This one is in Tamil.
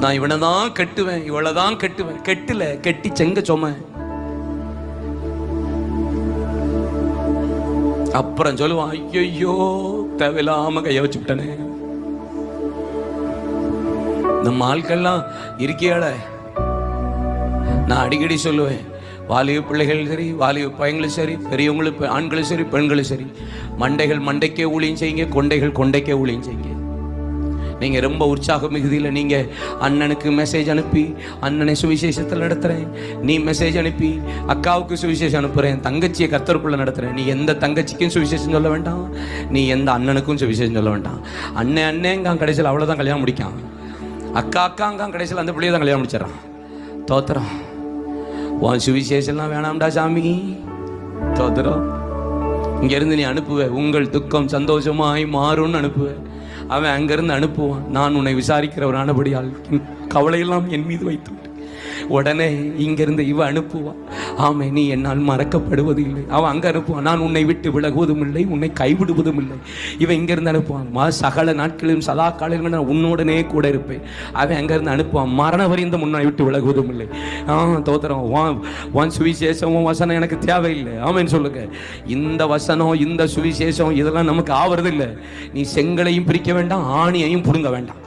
நான் இவனை தான் கட்டுவேன், இவளை தான் கட்டுவேன். கெட்டுல கெட்டி செங்க சொம. அப்புறம் சொல்லுவான், ஐயோ தேவையில்லாம கைய வச்சு விட்டனே. நம்ம ஆட்கள்லாம் இருக்கியால, நான் அடிக்கடி சொல்லுவேன், வாலிப பிள்ளைகள் சரி, வாலிப பையங்களும் சரி, பெரியவங்களுக்கு ஆண்களும் சரி, பெண்களும் சரி, மண்டைகள் மண்டைக்கே ஊழியம் செய்யுங்க, கொண்டைகள் கொண்டைக்கே ஊழியம் செய்யுங்க. நீங்கள் ரொம்ப உற்சாக மிகுதியில் நீங்கள் அண்ணனுக்கு மெசேஜ் அனுப்பி, அண்ணனை சுவிசேஷத்தில் நடத்துகிறேன், நீ மெசேஜ் அனுப்பி அக்காவுக்கு சுவிசேஷம் அனுப்புகிறேன், தங்கச்சியை கர்த்தருக்குள்ளே நடத்துகிறேன். நீ எந்த தங்கச்சிக்கும் சுவிசேஷம் சொல்ல வேண்டாம், நீ எந்த அண்ணனுக்கும் சுவிசேஷம் சொல்ல வேண்டாம். அண்ணேங்க கடைசியில் அவ்வளோதான் கல்யாணம் முடிக்கான். அக்காங்க கடைசியில் அந்த பிள்ளையை தான் கல்யாணம் முடிச்சிடறான். தோத்திரம், உன் சுவிசேஷம்லாம் வேணாம்டா சாமி, தோத்திரம். இங்கேருந்து நீ அனுப்புவேன், உங்கள் துக்கம் சந்தோஷமாய் மாறும்னு அனுப்புவேன். அவன் அங்கிருந்து அனுப்புவான், நான் உன்னை விசாரிக்கிறவரானபடியால் கவலையெல்லாம் என் மீது வைத்து. உடனே இங்கிருந்து இவன் அனுப்புவான், ஆமே நீ என்னால் மறக்கப்படுவது இல்லை. அவன் அங்கே அனுப்புவான், நான் உன்னை விட்டு விலகுவதும் இல்லை, உன்னை கைவிடுவதும் இல்லை. இவன் இங்கிருந்து அனுப்புவான், சகல நாட்களிலும் சதா காலையில் நான் உன்னோடனே கூட இருப்பேன். அவன் அங்கிருந்து அனுப்புவான், மரண வரைந்த முன்னை விட்டு விலகுவதும் இல்லை. தோத்திரம், வான் சுவிசேஷம் வசனம் எனக்கு தேவையில்லை. ஆமேன்னு சொல்லுங்க. இந்த வசனம், இந்த சுவிசேஷம் இதெல்லாம் நமக்கு ஆவறது இல்லை. நீ செங்கலையும் பிரிக்க வேண்டாம், ஆணியையும் புடுங்க வேண்டாம்.